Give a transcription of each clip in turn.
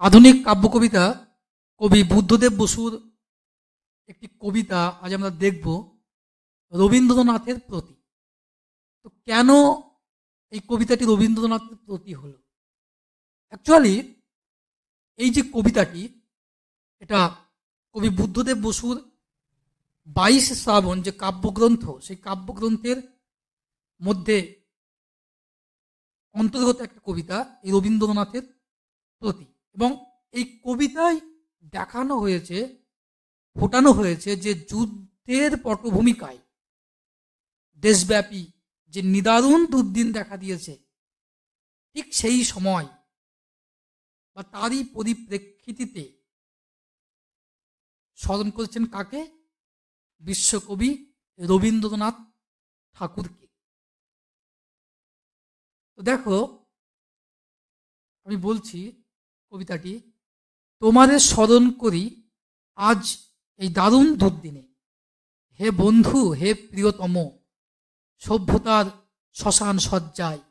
আধুনিক কাব্য কবিতা কবি বুদ্ধদেব বসুর একটি কবিতা আজ আমরা দেখব রবীন্দ্রনাথের প্রতি। তো কেন এই কবিতাটি রবীন্দ্রনাথের প্রতি হলো? অ্যাকচুয়ালি এই যে কবিতাটি, এটা কবি বুদ্ধদেব বসুর 22 শ্রাবণ যে কাব্যগ্রন্থ, সেই কাব্যগ্রন্থের মধ্যে অন্তর্গত একটা কবিতা এই রবীন্দ্রনাথের প্রতি। এবং এই কবিতায় দেখানো হয়েছে, ফোটানো হয়েছে যে যুদ্ধের পটভূমিকায় দেশব্যাপী যে নিদারুণ দুর্দিন দেখা দিয়েছে, ঠিক সেই সময় বা তারই পরিপ্রেক্ষিতে স্মরণ করেছেন কাকে? বিশ্বকবি রবীন্দ্রনাথ ঠাকুরকে। তো দেখো, আমি বলছি কবিতাটি, তোমারে স্মরণ করি আজ এই দারুণ দুর্দিনে, হে বন্ধু, হে প্রিয়তম, সভ্যতার শ্মশান সজ্জায়,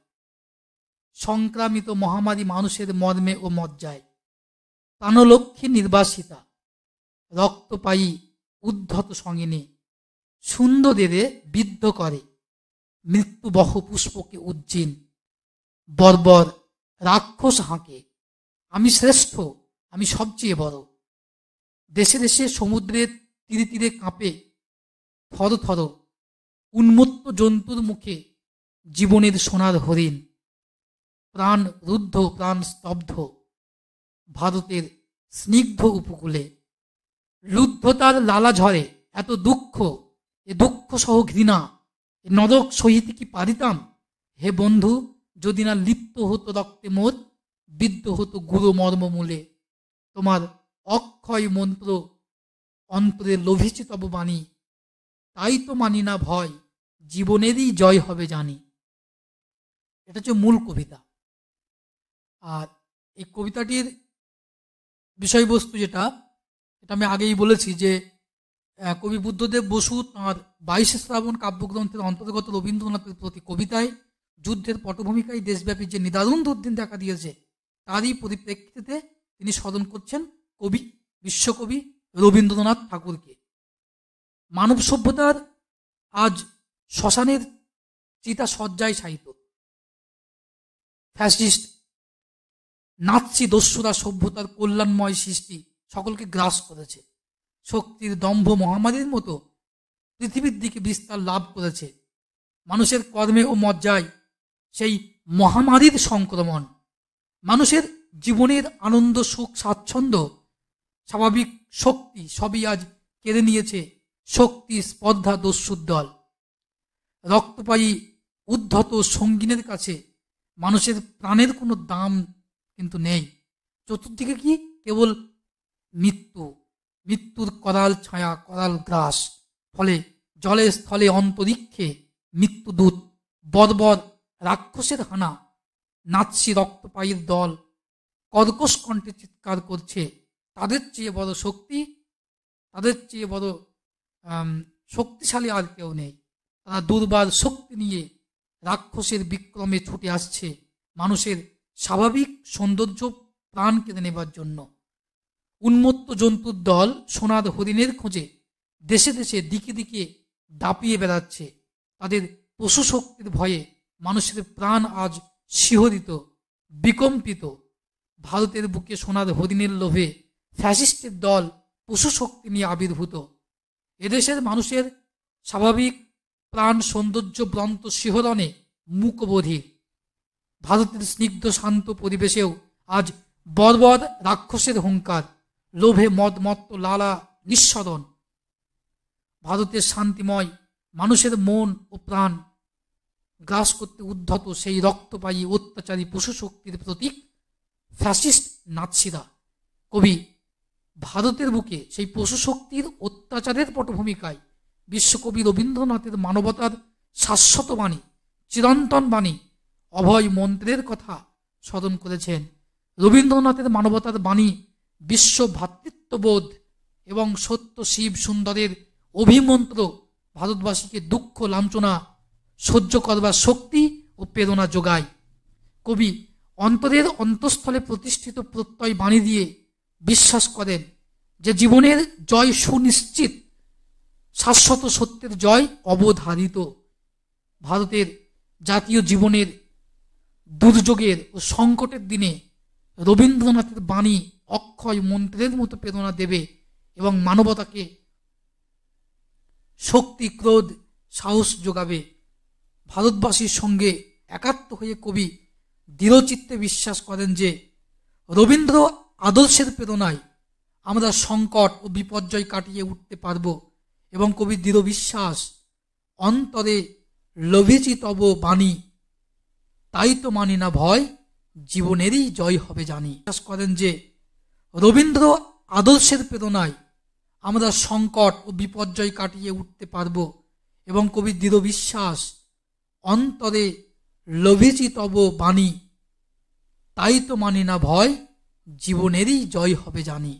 সংক্রামিত মহামারী মানুষের মর্মে ও মজ্জায়, প্রাণলক্ষ্মী নির্বাসিতা, রক্তপায়ী উদ্ধত সঙ্গিনী, সুন্দরের বিদ্ধ করে মৃত্যুবহ পুষ্পকে উজ্জীন, বর্বর রাক্ষস হাঁকে, আমি শ্রেষ্ঠ, আমি সবচেয়ে বড়, দেশে দেশে সমুদ্রের তীরে তীরে কাঁপে থর থর, উন্মত্ত জন্তুর মুখে জীবনের সোনার হরিণ, প্রাণ রুদ্ধ প্রাণ স্তব্ধ ভারতের স্নিগ্ধ উপকূলে, লুব্ধতার লালা ঝরে এত দুঃখ, এ দুঃখ সহ ঘৃণা, এ নরক সহিতে কি পারিতাম, হে বন্ধু, যদি না লিপ্ত হতো রক্তে মোর, বিদ্ধ হতো গুরু মর্মমূলে, তোমার অক্ষয় মন্ত্র অন্তরে লোভেছে তব বাণী, তাই তো মানি না ভয়, জীবনেরই জয় হবে জানি। এটা হচ্ছে মূল কবিতা। আর এই কবিতাটির বিষয়বস্তু যেটা, এটা আমি আগেই বলেছি যে কবি বুদ্ধদেব বসু তাঁর 22 শ্রাবণ কাব্যগ্রন্থের অন্তর্গত রবীন্দ্রনাথের প্রতি কবিতায় যুদ্ধের পটভূমিকায় দেশব্যাপী যে নিদারুণ দুর্দিন দেখা দিয়েছে, তারই পরিপ্রেক্ষিতে তিনি স্মরণ করছেন কবি, বিশ্বকবি রবীন্দ্রনাথ ঠাকুরকে। মানব সভ্যতার আজ শ্মশানের চিতা সজ্জায় শায়িত, ফ্যাসিস্ট নাৎসি দস্যুরা সভ্যতার কল্যাণময় সৃষ্টি সকলকে গ্রাস করেছে, শক্তির দম্ভ মহামারীর মতো পৃথিবীর দিকে বিস্তার লাভ করেছে, মানুষের কর্মে ও মজ্জায় সেই মহামারীর সংক্রমণ, মানুষের জীবনের আনন্দ সুখ স্বাচ্ছন্দ্য স্বাভাবিক শক্তি সবই আজ কেড়ে নিয়েছে শক্তি স্পর্ধা দস্যুর দল। রক্তপায়ী উদ্ধত সঙ্গিনের কাছে মানুষের প্রাণের কোনো দাম কিন্তু নেই। চতুর্দিকে কি? কেবল মৃত্যু, মৃত্যুর করাল ছায়া, করাল গ্রাস, ফলে জলে স্থলে অন্তরিক্ষে মৃত্যুদূত, বর্বর রাক্ষসের হানা, নাৎসি রক্তপায়ীর দল কর্কশ কণ্ঠে চিৎকার করছে, তাদের চেয়ে বড় শক্তি, তাদের চেয়ে বড় শক্তিশালী আর কেউ নেই। তারা দুর্বার শক্তি নিয়ে রাক্ষসের বিক্রমে ছুটে আসছে মানুষের স্বাভাবিক সৌন্দর্য প্রাণ কেড়ে নেবার জন্য। উন্মত্ত জন্তুর দল সোনার হরিণের খোঁজে দেশে দেশে দিকে দিকে দাপিয়ে বেড়াচ্ছে, তাদের পশু শক্তির ভয়ে মানুষের প্রাণ আজ শিহরিত, বিকম্পিত। ভারতের বুকে সোনার হরিণের লোভে ফ্যাসিস্টের দল পশু শক্তি নিয়ে আবির্ভূত। এদেশের মানুষের স্বাভাবিক প্রাণ সৌন্দর্য ব্রান্ত শিহরণে মূকবধির। ভারতের স্নিগ্ধ শান্ত পরিবেশেও আজ বর্বর রাক্ষসের হুঙ্কার, লোভে মদমত্ত লালা নিঃসরণ। ভারতের শান্তিময় মানুষের মন ও প্রাণ গ্রাস করতে উদ্ধত সেই রক্তপায়ী অত্যাচারী পশু শক্তির প্রতীক ফ্যাসিস্ট নাৎসিরা। কবি ভারতের বুকে সেই পশু শক্তির অত্যাচারের পটভূমিকায় বিশ্বকবি রবীন্দ্রনাথের মানবতার শাশ্বত বাণী, চিরন্তন বাণী, অভয় মন্ত্রের কথা স্মরণ করেছেন। রবীন্দ্রনাথের মানবতার বাণী বিশ্ব ভ্রাতৃত্ববোধ এবং সত্য শিব সুন্দরের অভিমন্ত্র ভারতবাসীকে দুঃখ লাঞ্ছনা সহ্য করবার শক্তি ও প্রেরণা যোগায়। কবি অন্তরের অন্তঃস্থলে প্রতিষ্ঠিত প্রত্যয় বাণী দিয়ে বিশ্বাস করেন যে জীবনের জয় সুনিশ্চিত, শাশ্বত সত্যের জয় অবধারিত। ভারতের জাতীয় জীবনের দুর্যোগের ও সংকটের দিনে রবীন্দ্রনাথের বাণী অক্ষয় মন্ত্রের মতো প্রেরণা দেবে এবং মানবতাকে শক্তি, ক্রোধ, সাহস যোগাবে। ভারতবাসীর সঙ্গে একাত্ম হয়ে কবি দৃঢ়চিত্তে বিশ্বাস করেন যে রবীন্দ্র আদর্শের প্রেরণায় আমরা সংকট ও বিপর্যয় কাটিয়ে উঠতে পারব এবং কবির দৃঢ় বিশ্বাস, অন্তরে লভেছি তব বাণী, তাই তো মানি না ভয়, জীবনেরই জয় হবে জানি। বিশ্বাস করেন যে রবীন্দ্র আদর্শের প্রেরণায় আমরা সংকট ও বিপর্যয় কাটিয়ে উঠতে পারব এবং কবির দৃঢ় বিশ্বাস, অন্তরে লভেছি তব বাণী, তাই তো মানি না ভয়, জীবনেরই জয় হবে জানি।